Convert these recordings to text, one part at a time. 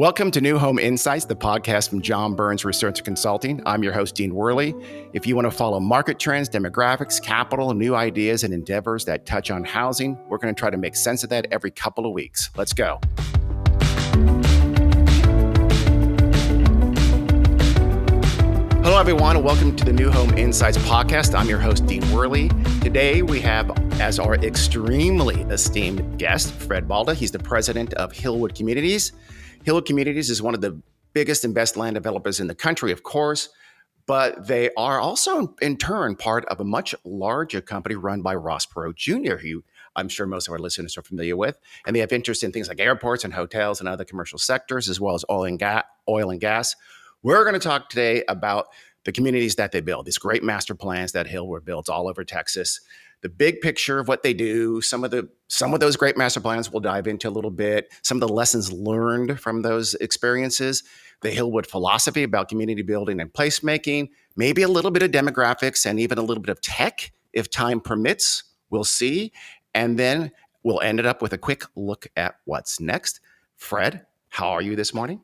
Welcome to New Home Insights, the podcast from John Burns Research Consulting. I'm your host, Dean Worley. If you want to follow market trends, demographics, capital, new ideas, and endeavors that touch on housing, we're going to try to make sense of that every couple of weeks. Let's go. Hello, everyone, and welcome to the New Home Insights podcast. I'm your host, Dean Worley. Today, we have as our extremely esteemed guest, Fred Balda. He's the president of Hillwood Communities. Hillwood Communities is one of the biggest and best land developers in the country, of course, but they are also, in turn, part of a much larger company run by Ross Perot Jr., who I'm sure most of our listeners are familiar with. And they have interest in things like airports and hotels and other commercial sectors, as well as oil and gas. We're going to talk today about the communities that they build, these great master plans that Hillwood builds all over Texas. The big picture of what they do, some of those great master plans we'll dive into a little bit, some of the lessons learned from those experiences, the Hillwood philosophy about community building and placemaking, maybe a little bit of demographics and even a little bit of tech if time permits. We'll see. And then we'll end it up with a quick look at what's next. Fred, how are you this morning?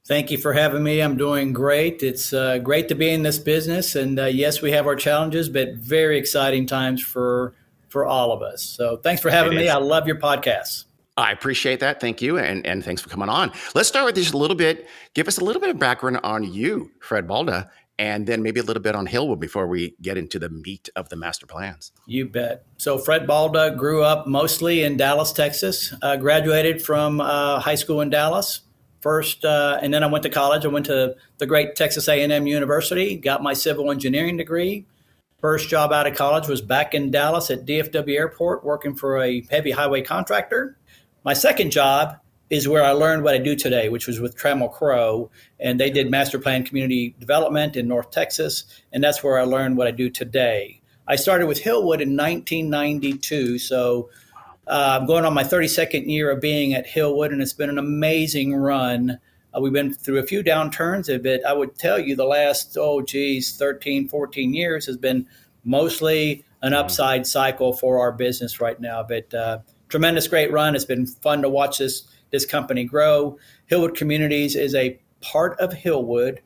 Thank you for having me. I'm doing great. It's great to be in this business. And yes, we have our challenges, but very exciting times for all of us. So thanks for having me. I love your podcast. I appreciate that. Thank you. And thanks for coming on. Let's start with just a little bit. Give us a little bit of background on you, Fred Balda, and then maybe a little bit on Hillwood before we get into the meat of the master plans. You bet. So Fred Balda grew up mostly in Dallas, Texas, graduated from high school in Dallas. First, and then I went to college. I went to the great Texas A&M University, got my civil engineering degree. First job out of college was back in Dallas at DFW Airport, working for a heavy highway contractor. My second job is where I learned what I do today, which was with Trammell Crow, and they did master plan community development in North Texas, and that's where I learned what I do today. I started with Hillwood in 1992, so I'm going on my 32nd year of being at Hillwood, and it's been an amazing run. We've been through a few downturns, but I would tell you the last, 13, 14 years has been mostly an upside cycle for our business right now. But tremendous, great run. It's been fun to watch this company grow. Hillwood Communities is a part of Hillwood.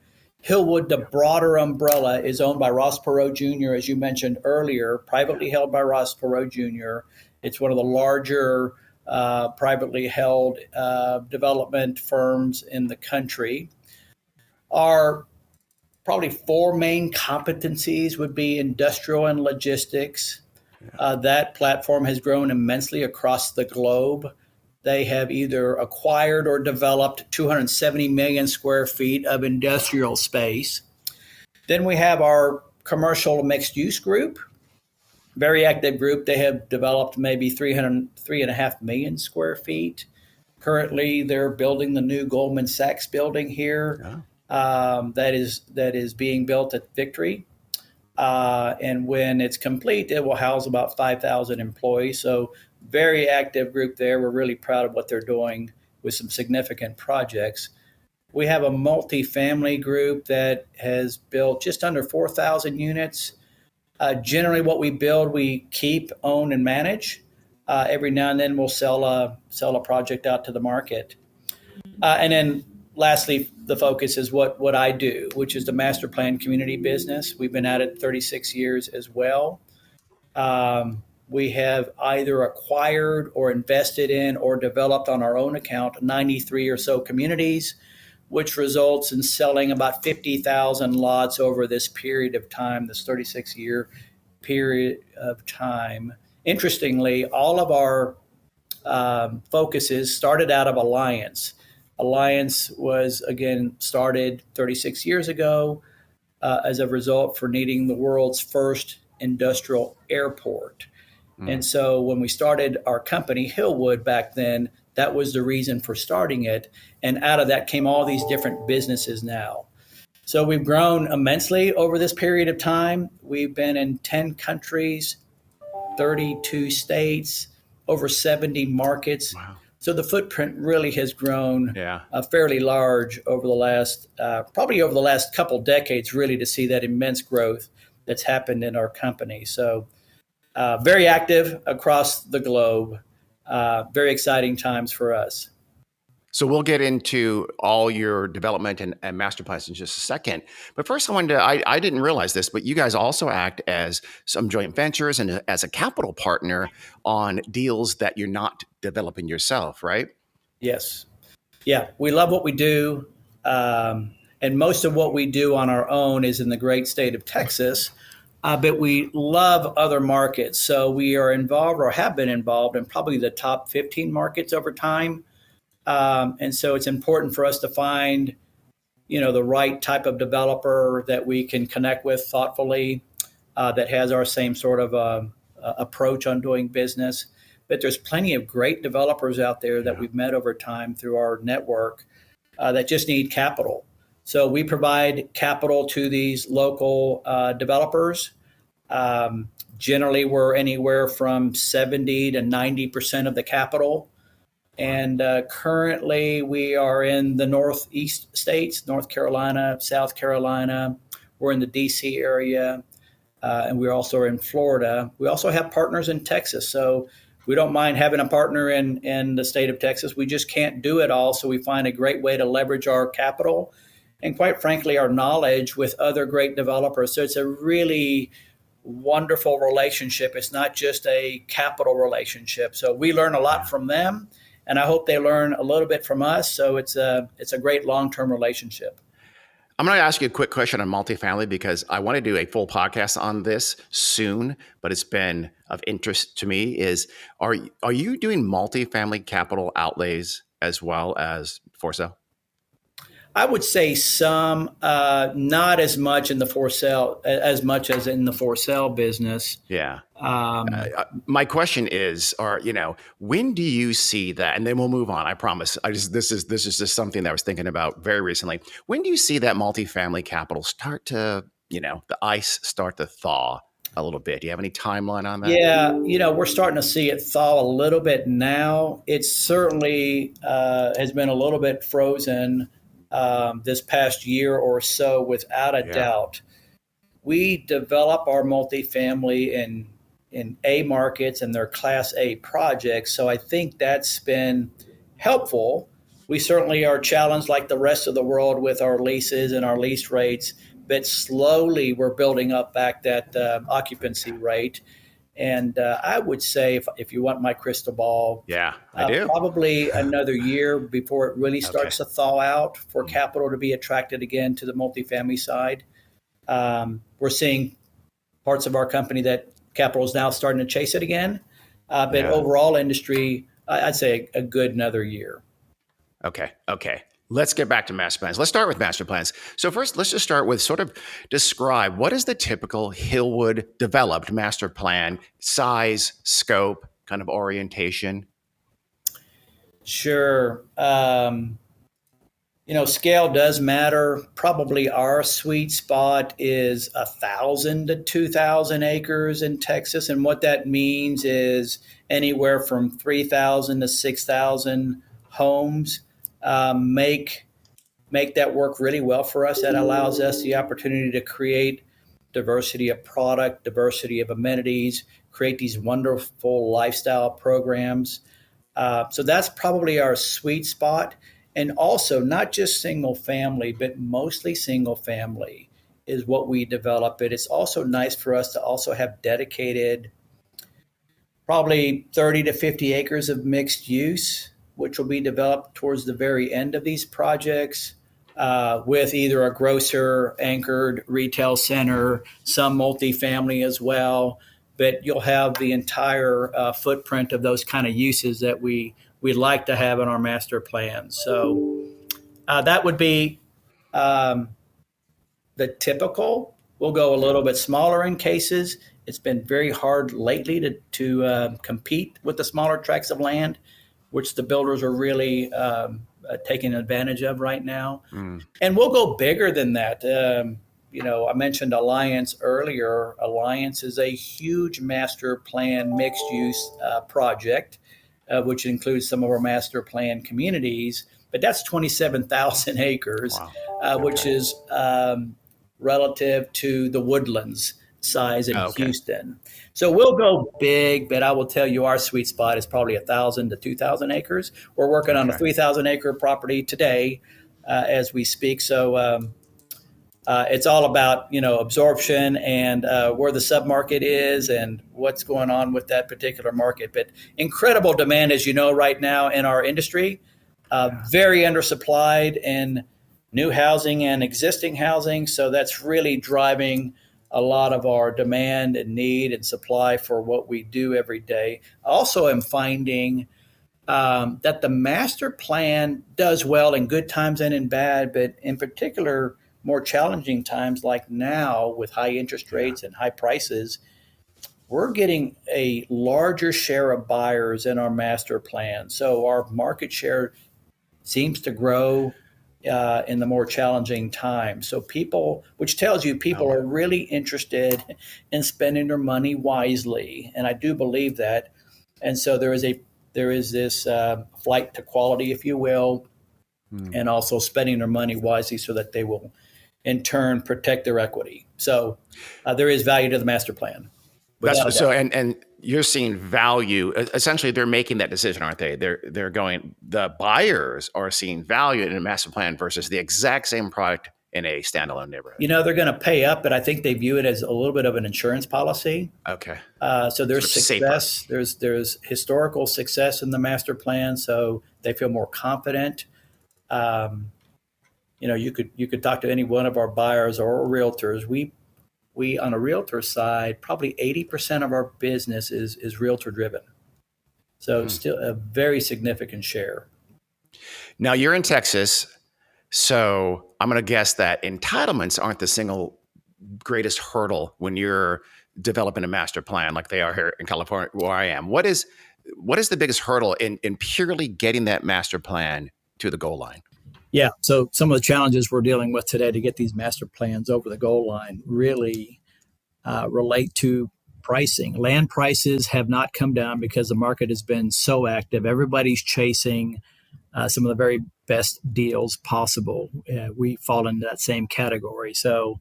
Hillwood, the broader umbrella, is owned by Ross Perot Jr., as you mentioned earlier, privately held by Ross Perot Jr. It's one of the larger privately held development firms in the country. Our probably four main competencies would be industrial and logistics. That platform has grown immensely across the globe. They have either acquired or developed 270 million square feet of industrial space. Then we have our commercial mixed use group. Very active group. They have developed maybe 3.5 million square feet. Currently, they're building the new Goldman Sachs building here. That is being built at Victory. And when it's complete, it will house about 5,000 employees. So very active group there. We're really proud of what they're doing with some significant projects. We have a multifamily group that has built just under 4,000 units. Generally, what we build, we keep, own, and manage. Every now and then, we'll sell a project out to the market. And then, lastly, the focus is what I do, which is the master plan community business. We've been at it 36 years as well. We have either acquired or invested in or developed on our own account 93 or so communities, which results in selling about 50,000 lots over this period of time, this 36-year period of time. Interestingly, all of our focuses started out of Alliance. Alliance was, again, started 36 years ago as a result for needing the world's first industrial airport. And so when we started our company, Hillwood, back then, that was the reason for starting it. And out of that came all these different businesses now. So we've grown immensely over this period of time. We've been in 10 countries, 32 states, over 70 markets. Wow. So the footprint really has grown fairly large over the last, probably over the last couple decades, really, to see that immense growth that's happened in our company. So very active across the globe. Very exciting times for us. So we'll get into all your development and master plans in just a second. But first, I didn't realize this, but you guys also act as some joint ventures and as a capital partner on deals that you're not developing yourself, right? Yes. Yeah, we love what we do. And most of what we do on our own is in the great state of Texas. But we love other markets. So we are involved or have been involved in probably the top 15 markets over time. And so it's important for us to find, the right type of developer that we can connect with thoughtfully, that has our same sort of approach on doing business. But there's plenty of great developers out there that we've met over time through our network that just need capital. So we provide capital to these local developers. Generally, we're anywhere from 70 to 90% of the capital. And currently, we are in the Northeast states, North Carolina, South Carolina. We're in the D.C. area, and we also are in Florida. We also have partners in Texas. So we don't mind having a partner in the state of Texas. We just can't do it all. So we find a great way to leverage our capital and, quite frankly, our knowledge with other great developers. So it's a really wonderful relationship. It's not just a capital relationship. So we learn a lot from them. And I hope they learn a little bit from us. So it's a great long-term relationship. I'm going to ask you a quick question on multifamily because I want to do a full podcast on this soon, but it's been of interest to me are you doing multifamily capital outlays as well as for sale? I would say some, not as much in the for sale, as much as in the for sale business. Yeah. My question is, when do you see that? And then we'll move on. I promise. This is just something that I was thinking about very recently. When do you see that multifamily capital start to, the ice start to thaw a little bit? Do you have any timeline on that? Yeah, we're starting to see it thaw a little bit now. It certainly has been a little bit frozen this past year or so, without a doubt. We develop our multifamily in A markets and their Class A projects. So I think that's been helpful. We certainly are challenged like the rest of the world with our leases and our lease rates, but slowly we're building up back that occupancy rate. And I would say, if you want my crystal ball, I do. Probably another year before it really starts to thaw out for capital to be attracted again to the multifamily side. We're seeing parts of our company that capital is now starting to chase it again. But overall industry, I'd say a good another year. Okay. Let's get back to master plans. Let's start with master plans. So first, let's just start with sort of describe what is the typical Hillwood developed master plan, size, scope, kind of orientation? Sure. Scale does matter. Probably our sweet spot is 1,000 to 2,000 acres in Texas. And what that means is anywhere from 3,000 to 6,000 homes. Make that work really well for us. That allows us the opportunity to create diversity of product, diversity of amenities, create these wonderful lifestyle programs. So that's probably our sweet spot. And also not just single family, but mostly single family is what we develop. But it's also nice for us to also have dedicated probably 30 to 50 acres of mixed use, which will be developed towards the very end of these projects, with either a grocer anchored retail center, some multifamily as well. But you'll have the entire footprint of those kind of uses that we'd like to have in our master plan. So that would be the typical. We'll go a little bit smaller in cases. It's been very hard lately to compete with the smaller tracts of land, which the builders are really taking advantage of right now. And we'll go bigger than that. I mentioned Alliance earlier. Alliance is a huge master plan mixed use project, which includes some of our master plan communities. But that's 27,000 acres, which is relative to the Woodlands size in Okay. Houston. So we'll go big, but I will tell you our sweet spot is probably 1,000 to 2,000 acres. We're working on a Okay. 3,000 acre property today as we speak. So it's all about absorption and where the submarket is and what's going on with that particular market. But incredible demand, as you know, right now in our industry. Very undersupplied in new housing and existing housing. So that's really driving a lot of our demand and need and supply for what we do every day. I also am finding that the master plan does well in good times and in bad, but in particular, more challenging times like now with high interest Yeah. rates and high prices, we're getting a larger share of buyers in our master plan. So our market share seems to grow in the more challenging times. So people, which tells you Oh, people wow. are really interested in spending their money wisely, and I do believe that. And so there is this flight to quality, if you will, Hmm. and also spending their money wisely so that they will, in turn, protect their equity. So there is value to the master plan, without a That's so, doubt. and you're seeing value. Essentially, they're making that decision, aren't they? They're going. The buyers are seeing value in a master plan versus the exact same product in a standalone neighborhood. They're going to pay up, but I think they view it as a little bit of an insurance policy. Okay, So sort there's of safer. success. There's historical success in the master plan, so they feel more confident. Um, you could talk to any one of our buyers or realtors. We on a realtor side, probably 80% of our business is realtor driven. So Hmm. still a very significant share. Now you're in Texas, so I'm going to guess that entitlements aren't the single greatest hurdle when you're developing a master plan like they are here in California, where I am. What is the biggest hurdle in purely getting that master plan to the goal line? Yeah. So some of the challenges we're dealing with today to get these master plans over the goal line really relate to pricing. Land prices have not come down because the market has been so active. Everybody's chasing some of the very best deals possible. We fall into that same category. So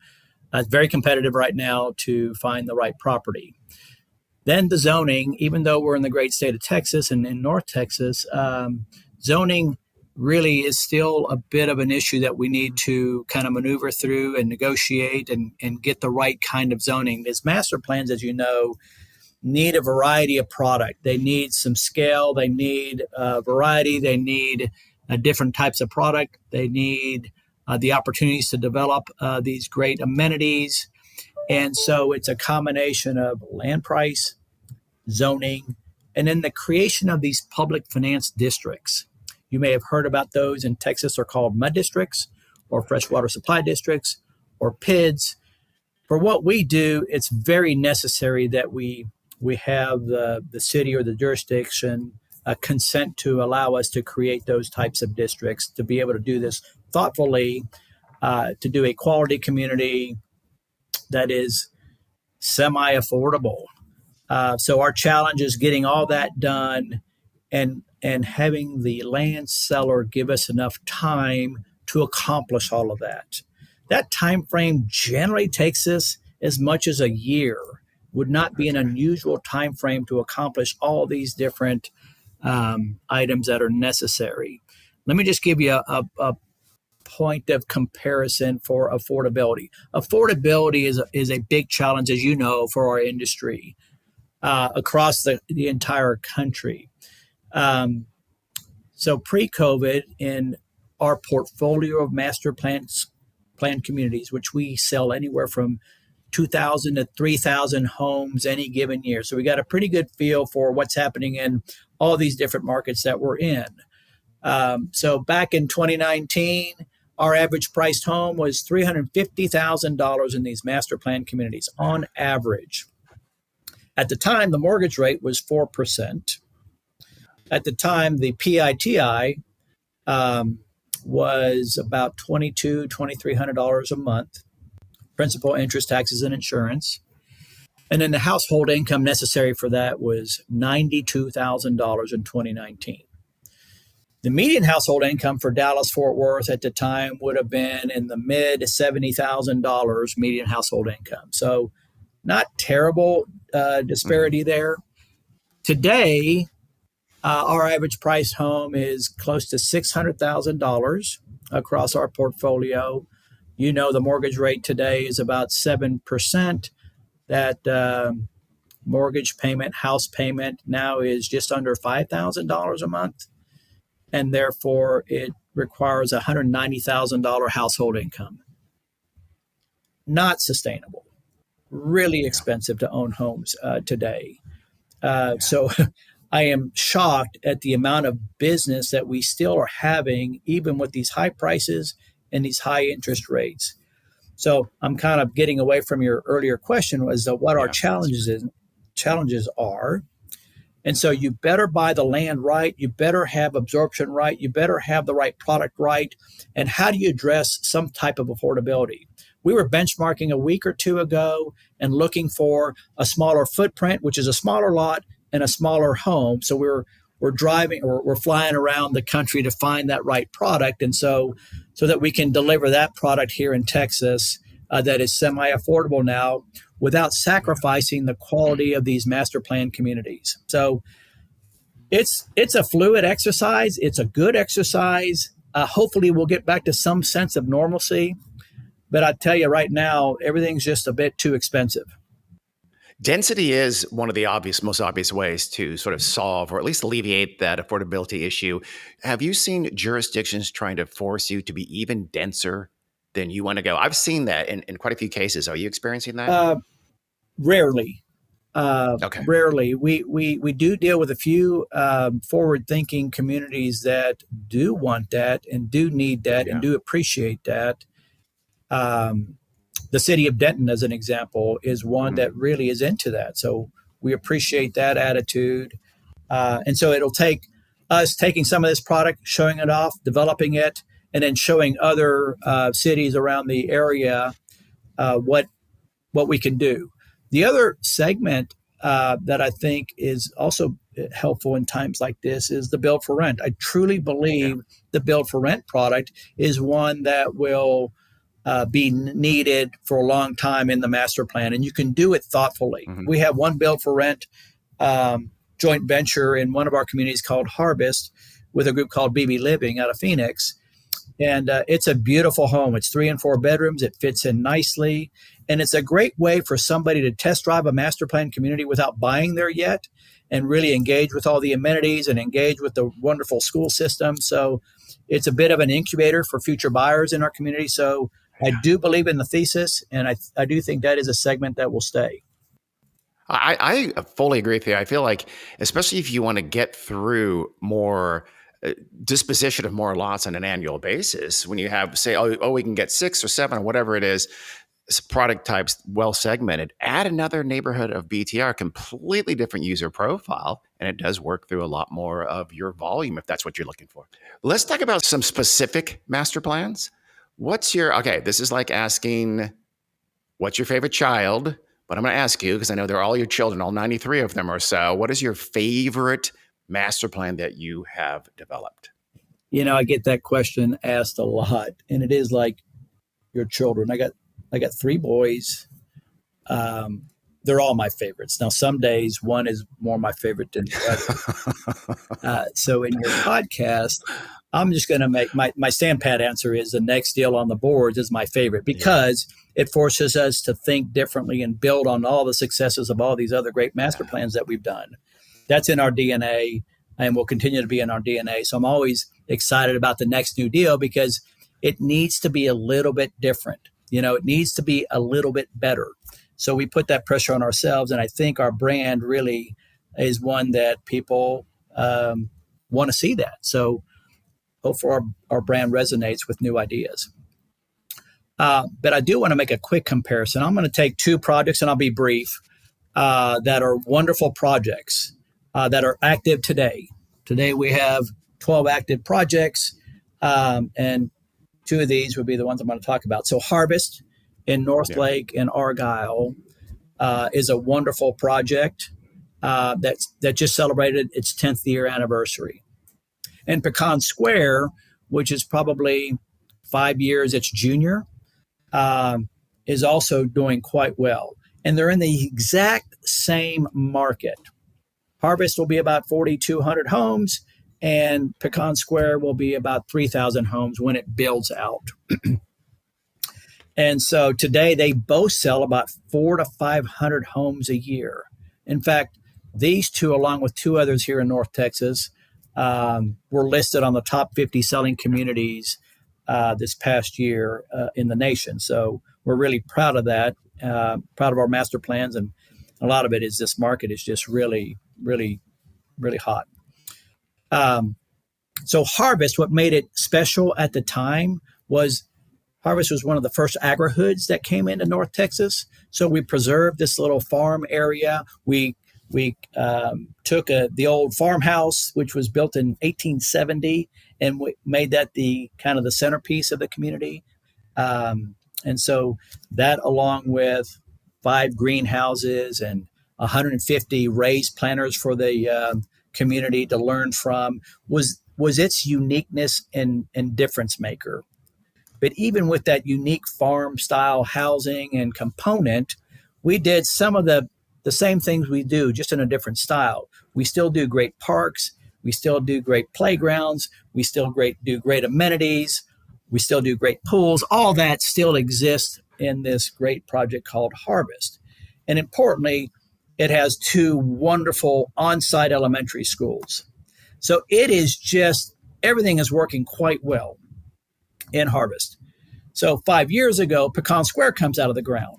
it's very competitive right now to find the right property. Then the zoning, even though we're in the great state of Texas and in North Texas, zoning really is still a bit of an issue that we need to kind of maneuver through and negotiate and get the right kind of zoning. These master plans, as you know, need a variety of product. They need some scale. They need variety. They need different types of product. They need the opportunities to develop these great amenities. And so it's a combination of land price, zoning, and then the creation of these public finance districts. You may have heard about those in Texas are called mud districts or Okay. freshwater supply districts or PIDs. For what we do, it's very necessary that we have the city or the jurisdiction consent to allow us to create those types of districts to be able to do this thoughtfully, to do a quality community that is semi affordable. So our challenge is getting all that done and having the land seller give us enough time to accomplish all of that. That time frame generally takes us as much as a year. Would not be an Okay. unusual time frame to accomplish all these different items that are necessary. Let me just give you a point of comparison for affordability. Affordability is a big challenge, as you know, for our industry across the entire country. Um, so pre-COVID, in our portfolio of master planned communities, which we sell anywhere from 2,000 to 3,000 homes any given year. So we got a pretty good feel for what's happening in all these different markets that we're in. So back in 2019, our average priced home was $350,000 in these master planned communities on average. At the time, the mortgage rate was 4%. At the time, the PITI was about $2,200, $2,300 a month, principal, interest, taxes, and insurance. And then the household income necessary for that was $92,000 in 2019. The median household income for Dallas Fort Worth at the time would have been in the mid $70,000 median household income. So not terrible Hmm. disparity there. Today, our average price home is close to $600,000 across our portfolio. You know, the mortgage rate today is about 7%. That mortgage payment, house payment now is just under $5,000 a month. And therefore, it requires a $190,000 household income. Not sustainable, really Yeah. expensive to own homes today. Yeah. So I am shocked at the amount of business that we still are having, even with these high prices and these high interest rates. So I'm kind of getting away from your earlier question was what our Yeah. That's great. challenges are. And so you better buy the land right. You better have absorption right. You better have the right product right. And how do you address some type of affordability? We were benchmarking a week or two ago and looking for a smaller footprint, which is a smaller lot and a smaller home. So we're driving or we're flying around the country to find that right product, and so that we can deliver that product here in Texas that is semi-affordable now without Yeah. sacrificing the quality of these master plan communities. So it's a fluid exercise. It's a good exercise. Hopefully, we'll get back to some sense of normalcy. But I tell you right now, everything's just a bit too expensive. Density is one of the most obvious ways to sort of solve or at least alleviate that affordability issue. Have you seen jurisdictions trying to force you to be even denser than you want to go? I've seen that in quite a few cases. Are you experiencing that? Uh, Rarely, Okay. rarely. We do deal with a few forward-thinking communities that do want that and do need that and Yeah. do appreciate that. Um, the city of Denton, as an example, is one Mm. that really is into that. So we appreciate that attitude. And so it'll take us taking some of this product, showing it off, developing it, and then showing other cities around the area what we can do. The other segment that I think is also helpful in times like this is the build for rent. I truly Yeah. believe the build for rent product is one that will be needed for a long time in the master plan, and you can do it thoughtfully. Hmm. We have one build for rent joint venture in one of our communities called Harvest with a group called BB Living out of Phoenix. And it's a beautiful home. It's 3 and 4 bedrooms. It fits in nicely. And it's a great way for somebody to test drive a master plan community without buying there yet and really engage with all the amenities and engage with the wonderful school system. So it's a bit of an incubator for future buyers in our community. So I Yeah. do believe in the thesis, and I do think that is a segment that will stay. I fully agree with you. I feel like, especially if you want to get through more disposition of more lots on an annual basis, when you have, say, oh, we can get 6 or 7 or whatever it is, product types well segmented, add another neighborhood of BTR, completely different user profile, and it does work through a lot more of your volume if that's what you're looking for. Let's talk about some specific master plans. Okay, this is like asking, what's your favorite child? But I'm going to ask you, because I know they're all your children, all 93 of them or so. What is your favorite master plan that you have developed? You know, I get that question asked a lot, and it is like your children. I got 3 boys. Um, they're all my favorites. Now, some days one is more my favorite than the other. So in your podcast, I'm just going to make my stand pat answer is the next deal on the boards is my favorite Yeah. because it forces us to think differently and build on all the successes of all these other great master plans that we've done. That's in our DNA and will continue to be in our DNA. So I'm always excited about the next new deal because it needs to be a little bit different. You know, it needs to be a little bit better. So we put that pressure on ourselves. And I think our brand really is one that people want to see that. So hopefully our brand resonates with new ideas. But I do want to make a quick comparison. I'm going to take 2 projects, and I'll be brief, that are wonderful projects that are active today. Today we have 12 active projects, and 2 of these would be the ones I'm going to talk about. So Harvest in North Yeah. Lake and Argyle is a wonderful project that just celebrated its 10th year anniversary. And Pecan Square, which is probably 5 years its junior, is also doing quite well. and they're in the exact same market. Harvest will be about 4,200 homes, and Pecan Square will be about 3,000 homes when it builds out. And so today they both sell about 400 to 500 homes a year. In fact, these two, along with two others here in North Texas, were listed on the top 50 selling communities this past year in the nation. So we're really proud of that, proud of our master plans. And a lot of it is this market is just really, really, really hot. So Harvest, what made it special at the time was Harvest was one of the first agri-hoods that came into North Texas. So we preserved this little farm area. We took the old farmhouse, which was built in 1870, and we made that the kind of the centerpiece of the community. And so that, along with 5 greenhouses and 150 raised planters for the community to learn from, was its uniqueness and difference maker. But even with that unique farm style housing and component, we did some of the same things we do, just in a different style. We still do great parks. We still do great playgrounds. We still do great amenities. We still do great pools. All that still exists in this great project called Harvest. And importantly, it has 2 wonderful on-site elementary schools. So it is just, everything is working quite well in Harvest. So 5 years ago, Pecan Square comes out of the ground.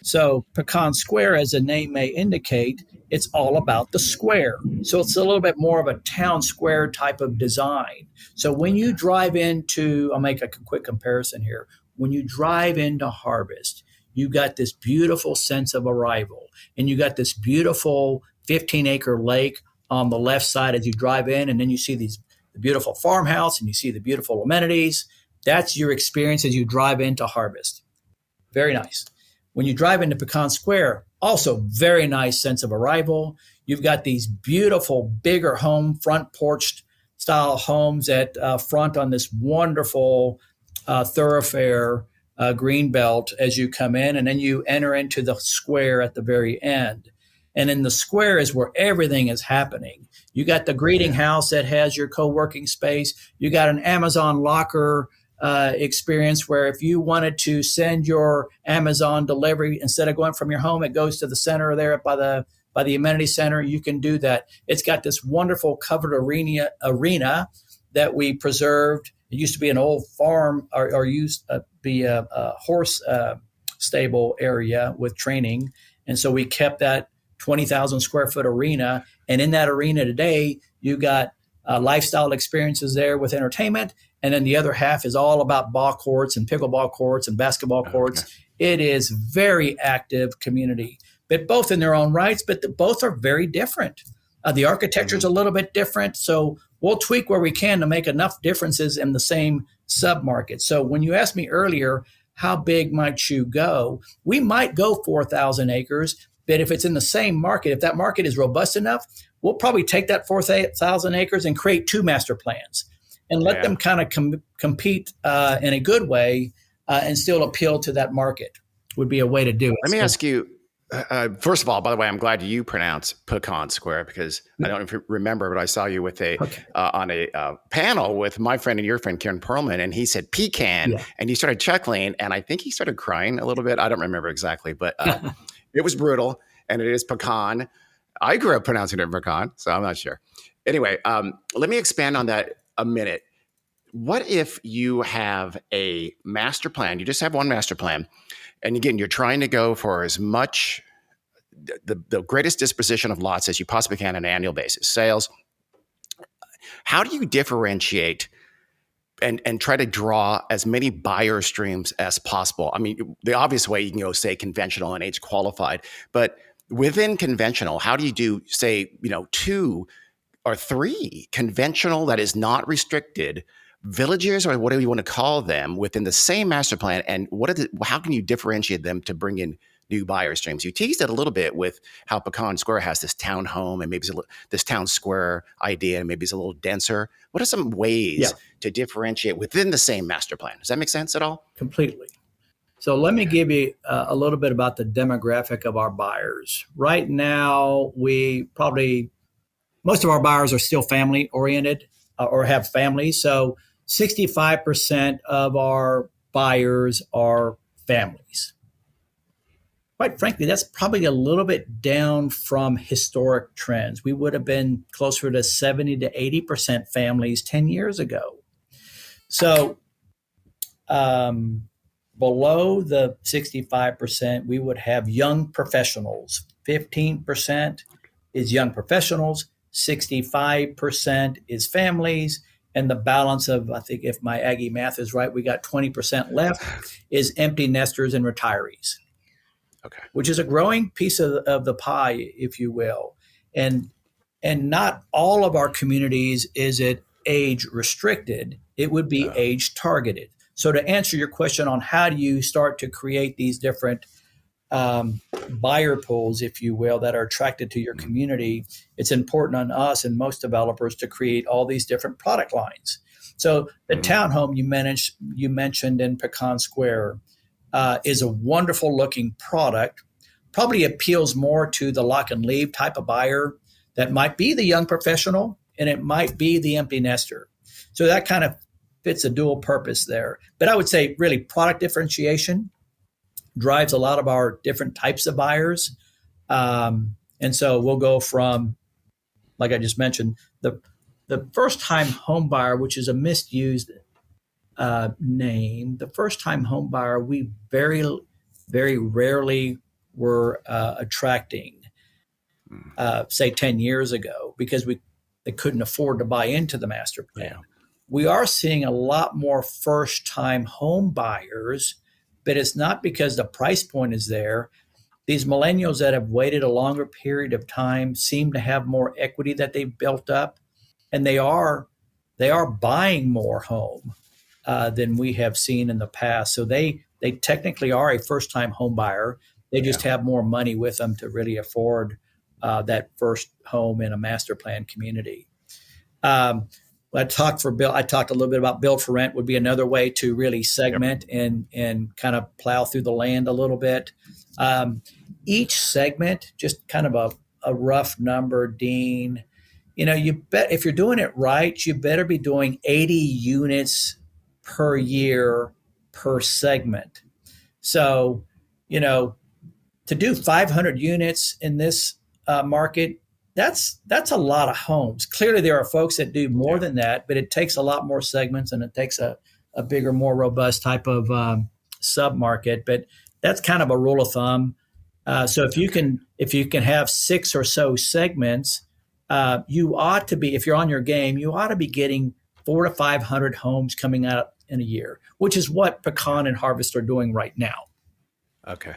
So Pecan Square, as the name may indicate, it's all about the square. So it's a little bit more of a town square type of design. So when you drive into, I'll make a quick comparison here. When you drive into Harvest, you got this beautiful sense of arrival, and you got this beautiful 15-acre lake on the left side as you drive in, and then you see the beautiful farmhouse and you see the beautiful amenities. That's your experience as you drive into Harvest. Very nice. When you drive into Pecan Square, also very nice sense of arrival. You've got these beautiful, bigger home, front porch style homes at front on this wonderful thoroughfare green belt as you come in, and then you enter into the square at the very end. And in the square is where everything is happening. You got the greeting house that has your co-working space. You got an Amazon locker experience where if you wanted to send your Amazon delivery, instead of going from your home, it goes to the center there by the amenity center. You can do that. It's got this wonderful covered arena that we preserved. It used to be an old farm or used to be a horse stable area with training. And so we kept that 20,000 square foot arena. And in that arena today, you got lifestyle experiences there with entertainment. And then the other half is all about ball courts and pickleball courts and basketball courts. Okay. It is very active community, but both in their own rights, but both are very different. The architecture is a little bit different. So we'll tweak where we can to make enough differences in the same submarket. So when you asked me earlier, how big might you go? We might go 4,000 acres, but if it's in the same market, if that market is robust enough, we'll probably take that 4,000 acres and create 2 master plans and let them kind of compete in a good way and still appeal to that market would be a way to do it. Let me ask you, first of all, by the way, I'm glad you pronounce Pecan Square because I don't remember, but I saw you with on a panel with my friend and your friend, Karen Perlman, and he said pecan, and you started chuckling, and I think he started crying a little bit. I don't remember exactly, but it was brutal, and it is pecan. I grew up pronouncing it pecan, so I'm not sure. Anyway, let me expand on that a minute. What if you have a master plan? You just have one master plan. And again, you're trying to go for as much, the greatest disposition of lots as you possibly can on an annual basis, sales. How do you differentiate and try to draw as many buyer streams as possible? I mean, the obvious way you can go, say, conventional and age qualified, but within conventional, how do you do, say, 2 or 3 conventional that is not restricted villages, or whatever you want to call them, within the same master plan, and how can you differentiate them to bring in new buyer streams? You teased it a little bit with how Pecan Square has this town home and maybe this town square idea, and maybe it's a little denser. What are some ways to differentiate within the same master plan? Does that make sense at all? Completely. So let me Okay. give you a little bit about the demographic of our buyers. Right now, most of our buyers are still family oriented or have families. So 65% of our buyers are families. Quite frankly, that's probably a little bit down from historic trends. We would have been closer to 70 to 80% families 10 years ago. So um, below the 65%, we would have young professionals. 15% is young professionals, 65% is families, and the balance of, I think if my Aggie math is right, we got 20% left is empty nesters and retirees, Okay. which is a growing piece of the pie, if you will. And not all of our communities is it age restricted, it would be age targeted. So to answer your question on how do you start to create these different buyer pools, if you will, that are attracted to your community, it's important on us and most developers to create all these different product lines. So the townhome you mentioned in Pecan Square is a wonderful looking product. Probably appeals more to the lock and leave type of buyer that might be the young professional and it might be the empty nester. So that kind of fits a dual purpose there. But I would say really product differentiation drives a lot of our different types of buyers. And so we'll go from, like I just mentioned, the first time home buyer, which is a misused name, the first time home buyer, we very, very rarely were attracting, say 10 years ago, because they couldn't afford to buy into the master plan. Yeah. We are seeing a lot more first time home buyers, but it's not because the price point is there. These millennials that have waited a longer period of time seem to have more equity that they've built up, and they are buying more home than we have seen in the past. So they technically are a first time home buyer. They just have more money with them to really afford that first home in a master plan community. I talked a little bit about build for rent would be another way to really segment and kind of plow through the land a little bit. Each segment, just kind of a rough number, Dean. If you're doing it right, you better be doing 80 units per year per segment. So, to do 500 units in this market, that's a lot of homes. Clearly, there are folks that do more than that, but it takes a lot more segments and it takes a bigger, more robust type of sub market. But that's kind of a rule of thumb. So if you can have 6 or so segments, you ought to be, if you're on your game, you ought to be getting 400 to 500 homes coming out in a year, which is what Pecan and Harvest are doing right now. Okay.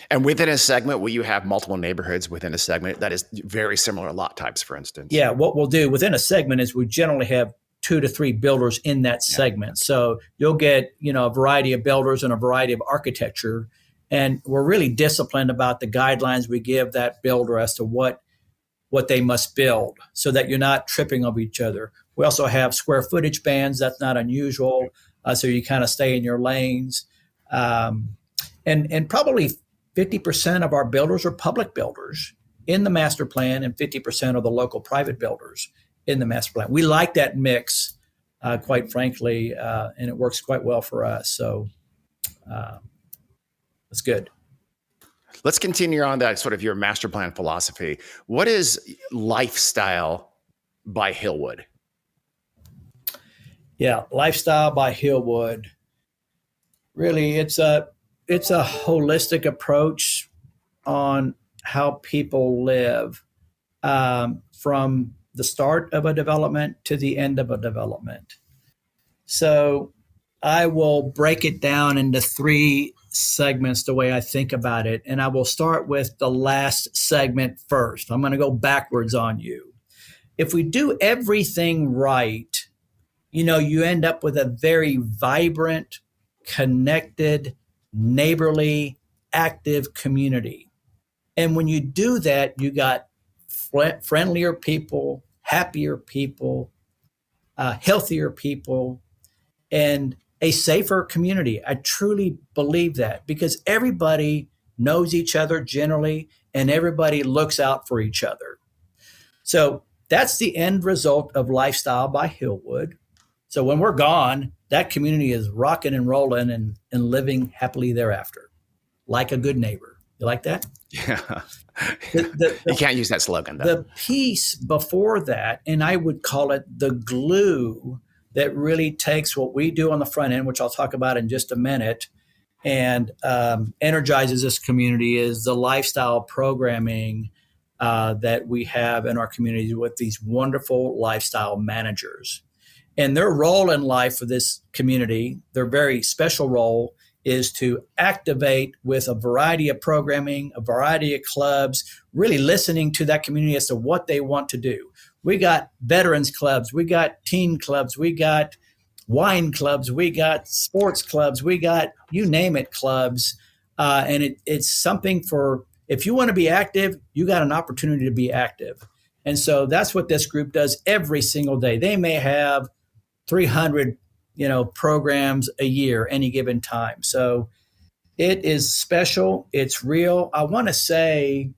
And within a segment, will you have multiple neighborhoods within a segment that is very similar lot types, for instance? Yeah, what we'll do within a segment is we generally have 2 to 3 builders in that segment. So you'll get, a variety of builders and a variety of architecture. And we're really disciplined about the guidelines we give that builder as to what they must build so that you're not tripping over each other. We also have square footage bands. That's not unusual. So you kind of stay in your lanes. And probably 50% of our builders are public builders in the master plan and 50% are the local private builders in the master plan. We like that mix, quite frankly, and it works quite well for us. So it's good. Let's continue on that sort of your master plan philosophy. What is Lifestyle by Hillwood? Yeah, Lifestyle by Hillwood. Really, it's a holistic approach on how people live from the start of a development to the end of a development. So I will break it down into 3 segments the way I think about it. And I will start with the last segment first. I'm going to go backwards on you. If we do everything right, you end up with a very vibrant, connected, neighborly, active community. And when you do that, you got friendlier people, happier people, healthier people. And a safer community. I truly believe that because everybody knows each other generally and everybody looks out for each other. So that's the end result of Lifestyle by Hillwood. So when we're gone, that community is rocking and rolling and living happily thereafter, like a good neighbor. You like that? Yeah. You can't use that slogan, though. The piece before that, and I would call it the glue that really takes what we do on the front end, which I'll talk about in just a minute, and energizes this community, is the lifestyle programming that we have in our communities with these wonderful lifestyle managers. And their role in life for this community, their very special role, is to activate with a variety of programming, a variety of clubs, really listening to that community as to what they want to do. We got veterans clubs, we got teen clubs, we got wine clubs, we got sports clubs, we got you name it clubs. And it's something for, if you want to be active, you got an opportunity to be active. And so that's what this group does every single day. They may have 300 programs a year, any given time. So it is special. It's real. I want to say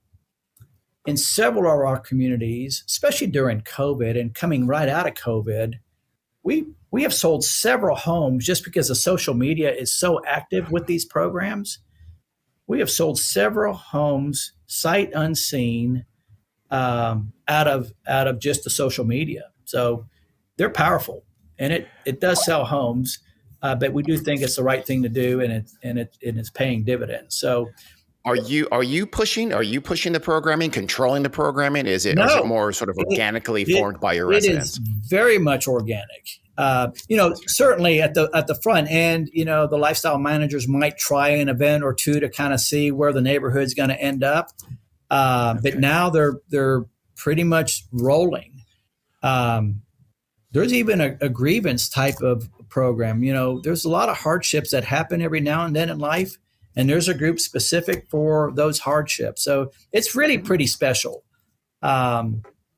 in several of our communities, especially during COVID and coming right out of COVID, we have sold several homes just because the social media is so active with these programs. We have sold several homes sight unseen out of just the social media. So they're powerful. And it does sell homes, but we do think it's the right thing to do, and it's paying dividends. So, are you pushing the programming, controlling the programming? Is it more sort of organically formed by your residents? It is very much organic. Certainly at the front end, the lifestyle managers might try an event or two to kind of see where the neighborhood's going to end up, but now they're pretty much rolling. There's even a grievance type of program. There's a lot of hardships that happen every now and then in life, and there's a group specific for those hardships. So it's really pretty special.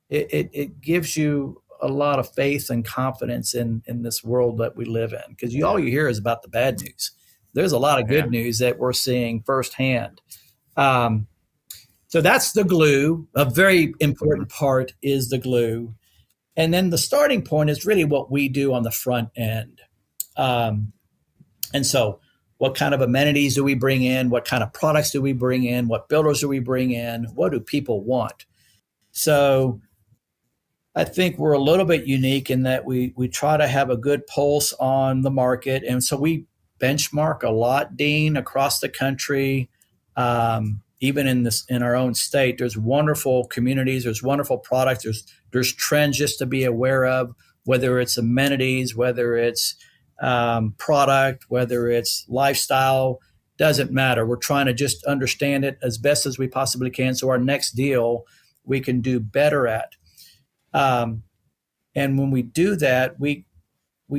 It gives you a lot of faith and confidence in this world that we live in, because all you hear is about the bad news. There's a lot of good news that we're seeing firsthand. So that's the glue. A very important part is the glue. And then the starting point is really what we do on the front end. And so what kind of amenities do we bring in? What kind of products do we bring in? What builders do we bring in? What do people want? So I think we're a little bit unique in that we try to have a good pulse on the market. And so we benchmark a lot, Dean, across the country. Even in our own state, there's wonderful communities, there's wonderful products, there's trends just to be aware of, whether it's amenities, whether it's product, whether it's lifestyle, doesn't matter. We're trying to just understand it as best as we possibly can, so our next deal we can do better at. And when we do that, we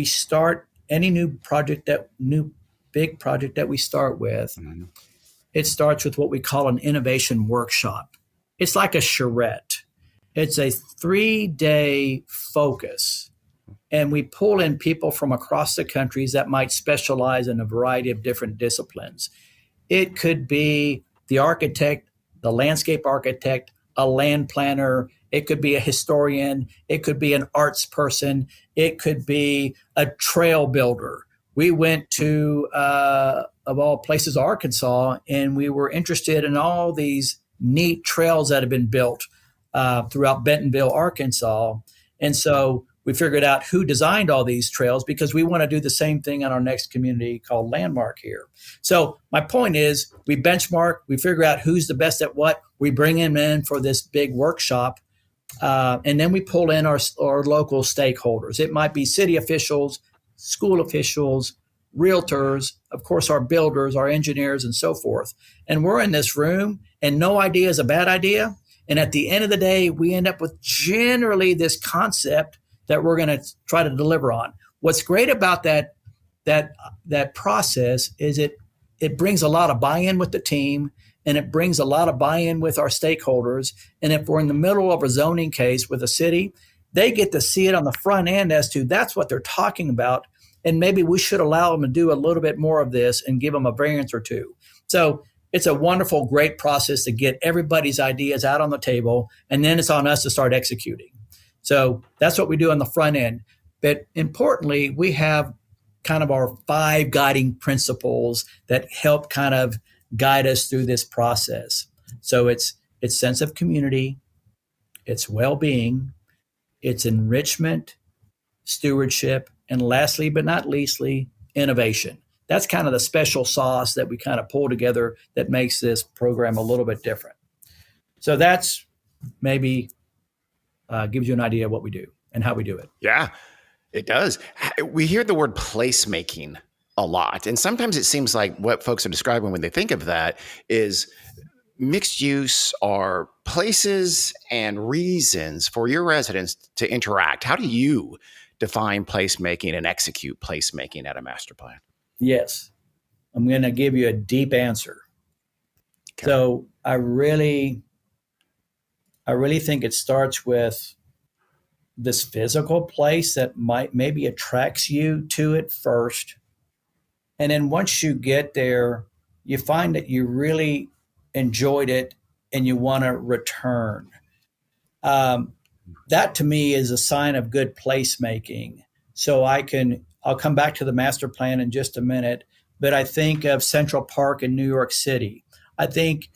start any new big project that we start with. Mm-hmm. It starts with what we call an innovation workshop. It's like a charrette. It's a 3-day focus. And we pull in people from across the countries that might specialize in a variety of different disciplines. It could be the architect, the landscape architect, a land planner. It could be a historian. It could be an arts person. It could be a trail builder. We went to, of all places, Arkansas, and we were interested in all these neat trails that have been built throughout Bentonville, Arkansas. And so we figured out who designed all these trails, because we want to do the same thing in our next community called Landmark here. So my point is, we benchmark, we figure out who's the best at what, we bring them in for this big workshop, and then we pull in our local stakeholders. It might be city officials, school officials, realtors, of course, our builders, our engineers, and so forth. And we're in this room, and no idea is a bad idea. And at the end of the day, we end up with generally this concept that we're going to try to deliver on. What's great about that process is it brings a lot of buy-in with the team, and it brings a lot of buy-in with our stakeholders. And if we're in the middle of a zoning case with a city, they get to see it on the front end as to that's what they're talking about. and maybe we should allow them to do a little bit more of this and give them a variance or two. So it's a wonderful, great process to get everybody's ideas out on the table, and then it's on us to start executing. So that's what we do on the front end. But importantly, we have kind of our 5 guiding principles that help kind of guide us through this process. So it's sense of community, it's well-being, it's enrichment, stewardship, and lastly but not leastly, innovation. That's kind of the special sauce that we kind of pull together that makes this program a little bit different. So that's maybe gives you an idea of what we do and how we do it. Yeah, it does. We hear the word placemaking a lot, and sometimes it seems like what folks are describing when they think of that is mixed use are places and reasons for your residents to interact. How do you define placemaking and execute placemaking at a master plan? Yes, I'm going to give you a deep answer. Okay. So I really think it starts with this physical place that maybe attracts you to it first. And then once you get there, you find that you really enjoyed it and you want to return. That to me is a sign of good placemaking. So I'll come back to the master plan in just a minute, but I think of Central Park in New York City. I think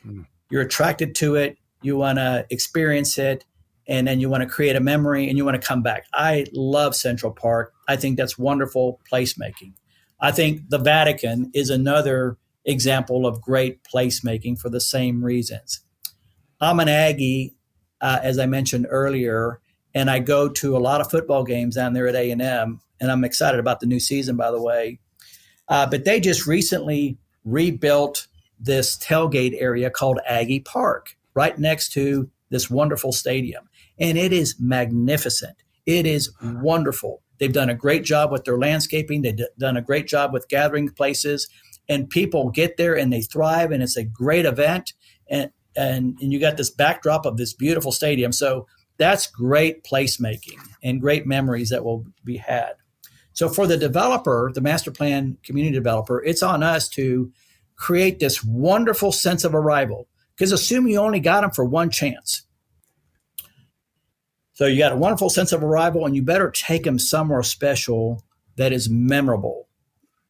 you're attracted to it, you want to experience it, and then you want to create a memory and you want to come back. I love Central Park. I think that's wonderful placemaking. I think the Vatican is another example of great placemaking for the same reasons. I'm an Aggie, as I mentioned earlier, and I go to a lot of football games down there at A&M, and I'm excited about the new season, by the way. But they just recently rebuilt this tailgate area called Aggie Park right next to this wonderful stadium. And it is magnificent. It is wonderful. They've done a great job with their landscaping. They've done a great job with gathering places. And people get there and they thrive, and it's a great event. And you got this backdrop of this beautiful stadium. So that's great placemaking and great memories that will be had. So for the developer, the master plan community developer, it's on us to create this wonderful sense of arrival. Because assume you only got them for one chance. So you got a wonderful sense of arrival, and you better take them somewhere special that is memorable.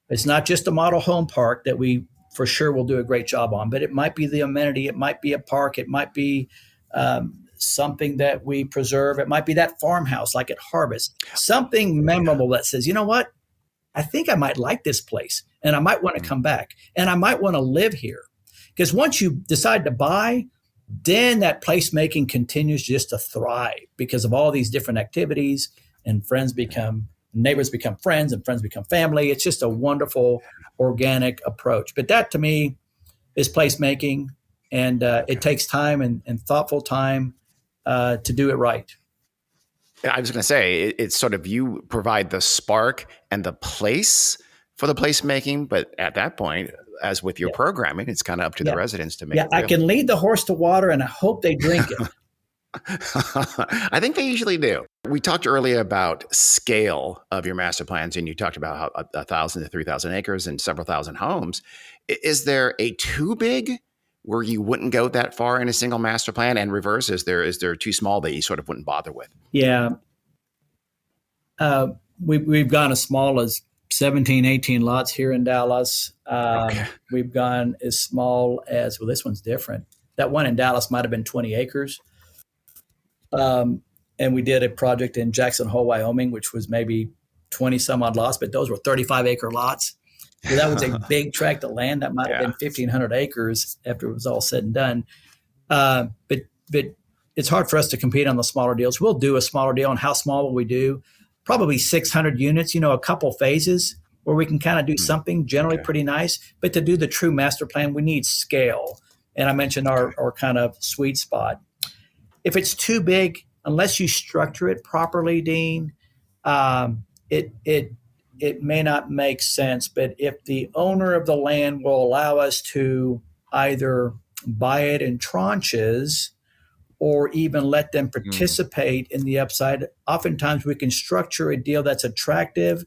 It's not just a model home park that we for sure will do a great job on, but it might be the amenity, it might be a park, it might be something that we preserve, it might be that farmhouse like at Harvest, something memorable that says, you know what, I think I might like this place, and I might want to come back, and I might want to live here. Because once you decide to buy, then that placemaking continues just to thrive because of all these different activities, and neighbors become friends, and friends become family. It's just a wonderful organic approach. But that to me is placemaking, and it takes time and thoughtful time to do it right. I was going to say, it's sort of you provide the spark and the place for the placemaking, but at that point, as with your programming, it's kind of up to the residents to make it real. I can lead the horse to water, and I hope they drink it. I think they usually do. We talked earlier about scale of your master plans, and you talked about how 1,000 to 3,000 acres and several thousand homes. Is there a too big where you wouldn't go that far in a single master plan, and reverse? Is there too small that you sort of wouldn't bother with? Yeah. We've gone as small as 17, 18 lots here in Dallas. We've gone as small as, well, this one's different. That one in Dallas might have been 20 acres. And we did a project in Jackson Hole, Wyoming, which was maybe 20 some odd lots, but those were 35 acre lots. So that was a big tract of land. That might have been 1,500 acres after it was all said and done. But it's hard for us to compete on the smaller deals. We'll do a smaller deal. And how small will we do? Probably 600 units, a couple phases where we can kind of do something generally pretty nice. But to do the true master plan, we need scale. And I mentioned our kind of sweet spot. If it's too big, unless you structure it properly, Dean, it may not make sense. But if the owner of the land will allow us to either buy it in tranches or even let them participate in the upside, oftentimes we can structure a deal that's attractive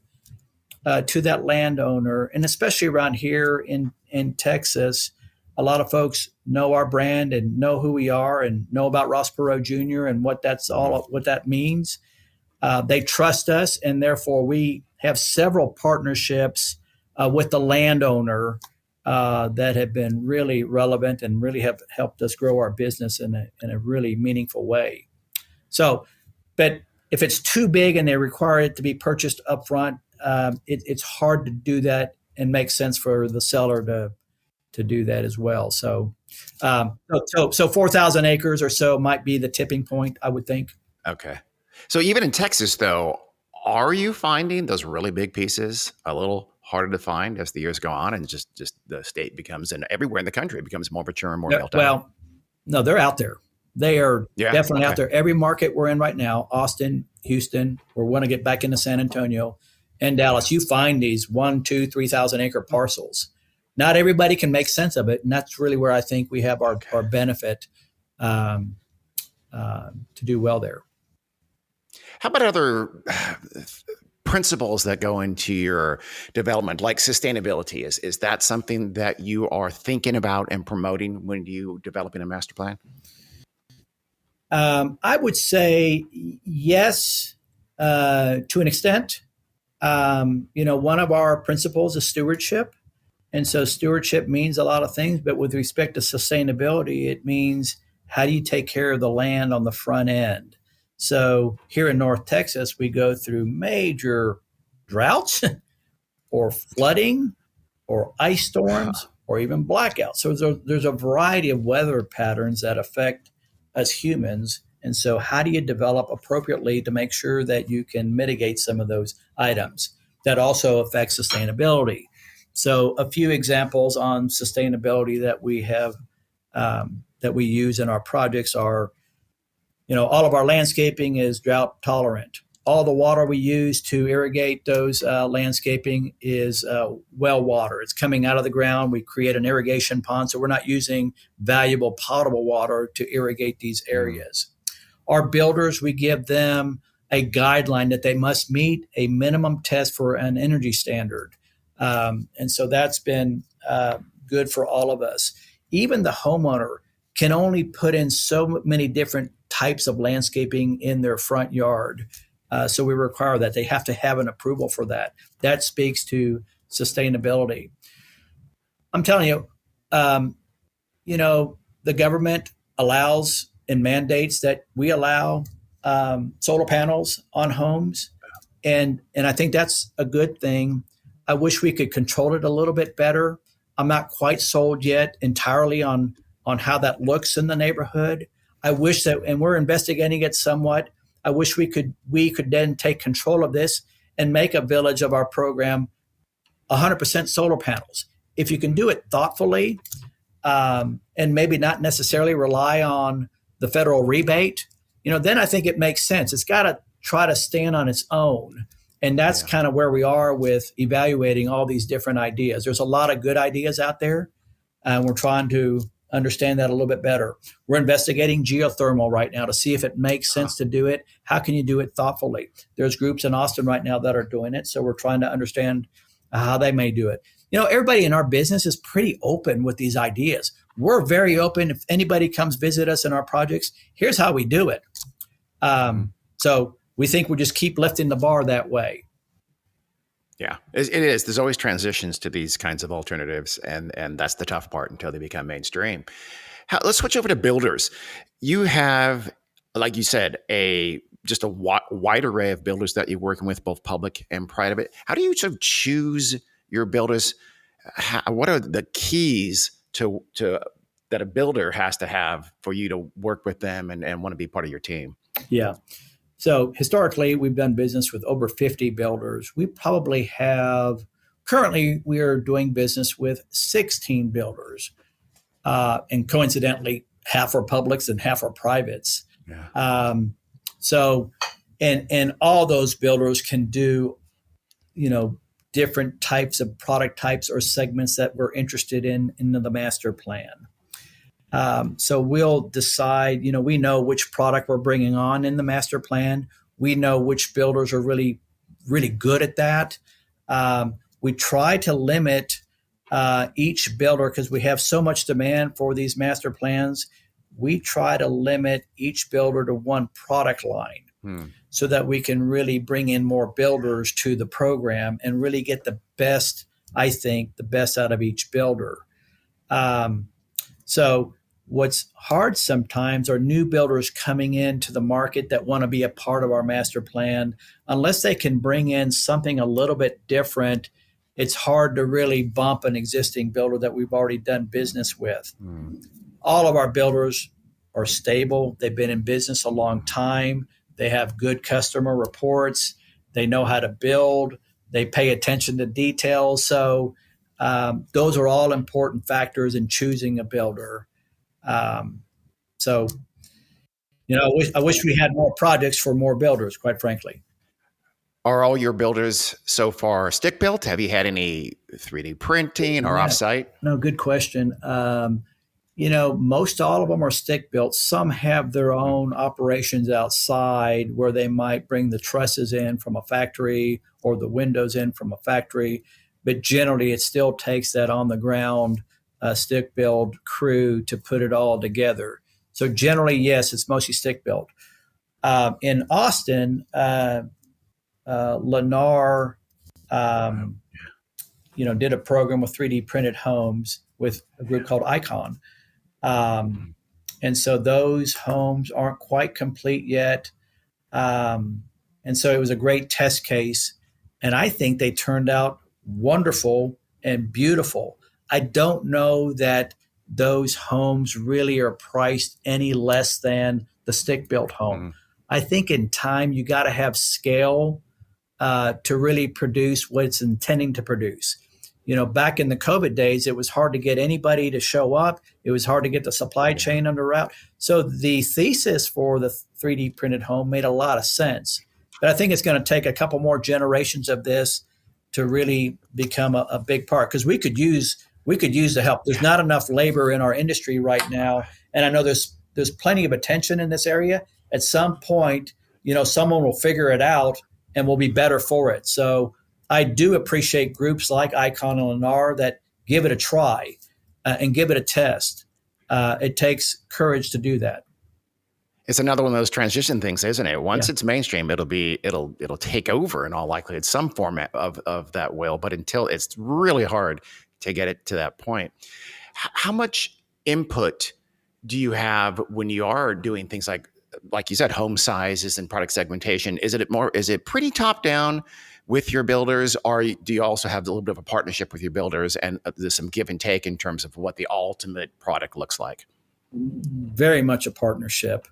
to that landowner, and especially around here in Texas, a lot of folks know our brand and know who we are and know about Ross Perot Jr. and what that means. They trust us, and therefore we have several partnerships with the landowner that have been really relevant and really have helped us grow our business in a really meaningful way. So, but if it's too big and they require it to be purchased upfront, it's hard to do that and make sense for the seller to do that as well. So 4,000 acres or so might be the tipping point, I would think. Okay. So even in Texas, though, are you finding those really big pieces a little harder to find as the years go on, and just the state becomes, and everywhere in the country it becomes more mature and more built out? Well, no, they're out there. They are definitely out there. Every market we're in right now, Austin, Houston, we want to get back into San Antonio and Dallas. You find these 1, 2, 3,000 acre parcels. Not everybody can make sense of it, and that's really where I think we have our benefit to do well there. How about other principles that go into your development, like sustainability? Is that something that you are thinking about and promoting when you developing a master plan? I would say yes, to an extent. One of our principles is stewardship. And so stewardship means a lot of things, but with respect to sustainability, it means how do you take care of the land on the front end? So here in North Texas, we go through major droughts or flooding or ice storms or even blackouts. So there's a variety of weather patterns that affect us humans. And so how do you develop appropriately to make sure that you can mitigate some of those items that also affect sustainability? So a few examples on sustainability that we have that we use in our projects are, all of our landscaping is drought tolerant. All the water we use to irrigate those landscaping is well water. It's coming out of the ground. We create an irrigation pond, so we're not using valuable potable water to irrigate these areas. Our builders, we give them a guideline that they must meet a minimum test for an energy standard. And so that's been good for all of us. Even the homeowner can only put in so many different types of landscaping in their front yard. So we require that. They have to have an approval for that. That speaks to sustainability. I'm telling you, the government allows and mandates that we allow solar panels on homes. And I think that's a good thing. I wish we could control it a little bit better. I'm not quite sold yet entirely on how that looks in the neighborhood. I wish that, and we're investigating it somewhat. I wish we could then take control of this and make a village of our program 100% solar panels. If you can do it thoughtfully, and maybe not necessarily rely on the federal rebate, then I think it makes sense. It's got to try to stand on its own. And that's kind of where we are with evaluating all these different ideas. There's a lot of good ideas out there, and we're trying to understand that a little bit better. We're investigating geothermal right now to see if it makes sense to do it. How can you do it thoughtfully? There's groups in Austin right now that are doing it, so we're trying to understand how they may do it. Everybody in our business is pretty open with these ideas. We're very open. If anybody comes visit us in our projects, here's how we do it. So we think we'll just keep lifting the bar that way. Yeah, it is. There's always transitions to these kinds of alternatives, and that's the tough part until they become mainstream. Let's switch over to builders. You have, like you said, just a wide array of builders that you're working with, both public and private. How do you sort of choose your builders? What are the keys to that a builder has to have for you to work with them and want to be part of your team? Yeah. So historically, we've done business with over 50 builders. We probably have, currently, we are doing business with 16 builders. And coincidentally, half are publics and half are privates. Yeah. And all those builders can do, different types of product types or segments that we're interested in the master plan. So we'll decide, we know which product we're bringing on in the master plan. We know which builders are really, really good at that. We try to limit each builder because we have so much demand for these master plans. We try to limit each builder to one product line so that we can really bring in more builders to the program and really get the best, I think, the best out of each builder. So what's hard sometimes are new builders coming into the market that want to be a part of our master plan. Unless they can bring in something a little bit different, it's hard to really bump an existing builder that we've already done business with. All of our builders are stable. They've been in business a long time. They have good customer reports. They know how to build. They pay attention to details. So those are all important factors in choosing a builder. So, I wish we had more projects for more builders, quite frankly. Are all your builders so far stick built? Have you had any 3D printing or offsite? No, good question. Most all of them are stick built. Some have their own operations outside where they might bring the trusses in from a factory or the windows in from a factory. But generally, it still takes that on the ground stick build crew to put it all together. So generally, yes, it's mostly stick built. In Austin, Lennar, did a program with 3D printed homes with a group called Icon. And so those homes aren't quite complete yet. And so it was a great test case. And I think they turned out wonderful and beautiful. I don't know that those homes really are priced any less than the stick-built home. I think in time, you got to have scale to really produce what it's intending to produce. Back in the COVID days, it was hard to get anybody to show up. It was hard to get the supply chain under wrap. So the thesis for the 3D printed home made a lot of sense. But I think it's going to take a couple more generations of this to really become a big part, because we could use the help. There's not enough labor in our industry right now, and I know there's plenty of attention in this area. At some point, someone will figure it out and will be better for it. So I do appreciate groups like Icon and Lennar that give it a try and give it a test. It takes courage to do that. It's another one of those transition things, isn't it? Once it's mainstream, it'll take over in all likelihood. Some format of that will, but until it's really hard to get it to that point. How much input do you have when you are doing things like you said, home sizes and product segmentation? Is it pretty top down with your builders, or do you also have a little bit of a partnership with your builders and there's some give and take in terms of what the ultimate product looks like? Very much a partnership.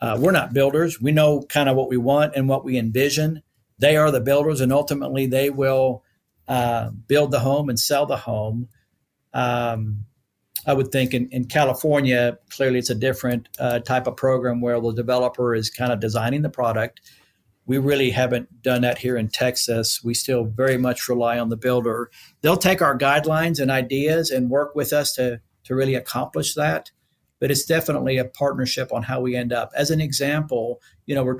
We're not builders. We know kind of what we want and what we envision. They are the builders, and ultimately they will build the home and sell the home. I would think in California, clearly it's a different type of program where the developer is kind of designing the product. We really haven't done that here in Texas. We still very much rely on the builder. They'll take our guidelines and ideas and work with us to really accomplish that. But it's definitely a partnership on how we end up. As an example, we're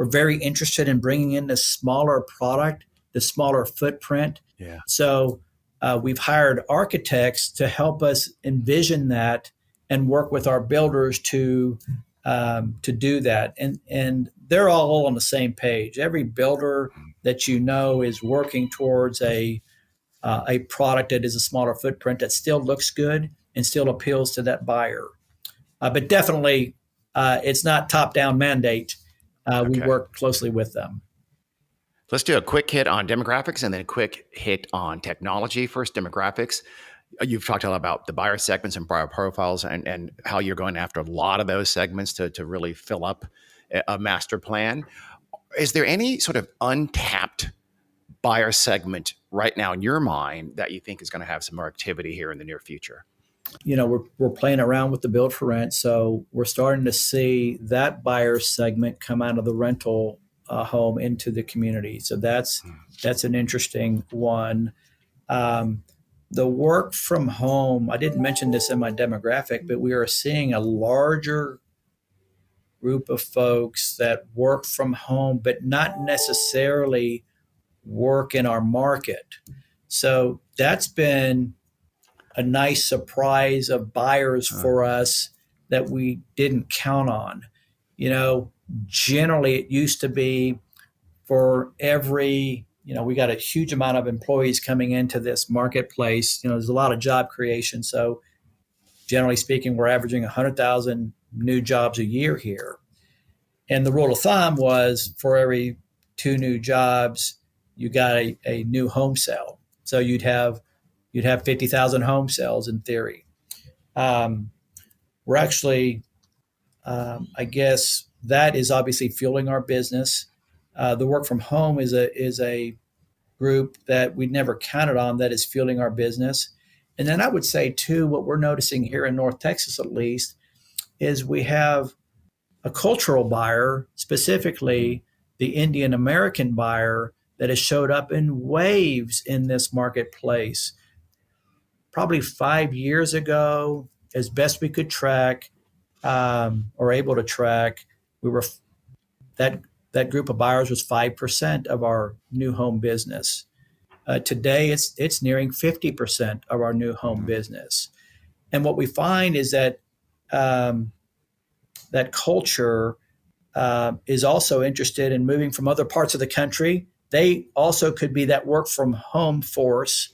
very interested in bringing in the smaller product, the smaller footprint. Yeah. So we've hired architects to help us envision that and work with our builders to do that. And they're all on the same page. Every builder that is working towards a product that is a smaller footprint that still looks good and still appeals to that buyer. But definitely, it's not top-down mandate. We work closely with them. Let's do a quick hit on demographics and then a quick hit on technology. First, demographics. You've talked a lot about the buyer segments and buyer profiles and how you're going after a lot of those segments to really fill up a master plan. Is there any sort of untapped buyer segment right now in your mind that you think is going to have some more activity here in the near future? We're playing around with the build for rent, so we're starting to see that buyer segment come out of the rental home into the community. So that's an interesting one. The work from home, I didn't mention this in my demographic, but we are seeing a larger group of folks that work from home, but not necessarily work in our market. So that's been a nice surprise of buyers for us that we didn't count on. You know, generally it used to be for every, we got a huge amount of employees coming into this marketplace. There's a lot of job creation. So generally speaking, we're averaging 100,000 new jobs a year here. And the rule of thumb was for every 2 new jobs, you got a new home sale. So you'd have 50,000 home sales in theory. We're actually, I guess, that is obviously fueling our business. The work from home is a group that we never counted on that is fueling our business. And then I would say too, what we're noticing here in North Texas, at least, is we have a cultural buyer, specifically the Indian American buyer, that has showed up in waves in this marketplace. Probably 5 years ago, as best we could track, or able to track, we were that group of buyers was 5% of our new home business. Today, it's nearing 50% of our new home business. And what we find is that that culture is also interested in moving from other parts of the country. They also could be that work from home force,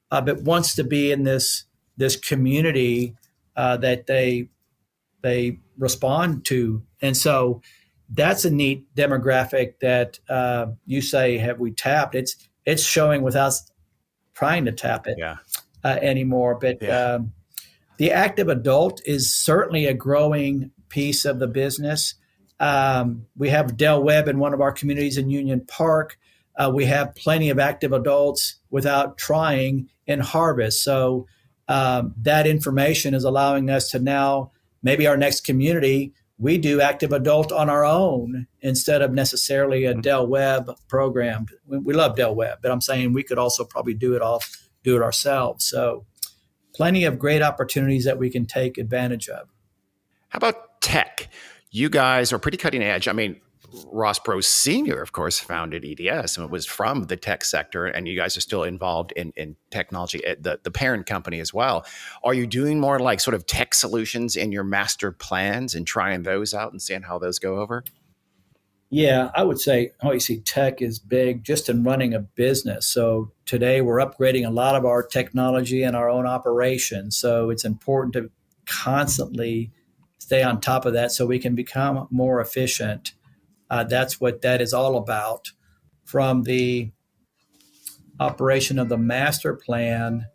but wants to be in this community that they respond to. And so that's a neat demographic that you say, have we tapped? It's showing without trying to tap it anymore. But the active adult is certainly a growing piece of the business. We have Del Webb in one of our communities in Union Park. We have plenty of active adults without trying in Harvest. So that information is allowing us to now, maybe our next community, we do active adult on our own instead of necessarily a Del Webb program. We love Del Webb, but I'm saying we could also probably do it ourselves. So plenty of great opportunities that we can take advantage of. How about tech? You guys are pretty cutting edge. I mean, Ross Bros Sr., of course, founded EDS, and it was from the tech sector, and you guys are still involved in technology, the parent company as well. Are you doing more like sort of tech solutions in your master plans and trying those out and seeing how those go over? Yeah, I would say obviously tech is big just in running a business. So today we're upgrading a lot of our technology and our own operations. So it's important to constantly stay on top of that so we can become more efficient. That's what that is all about. From the operation of the master plan,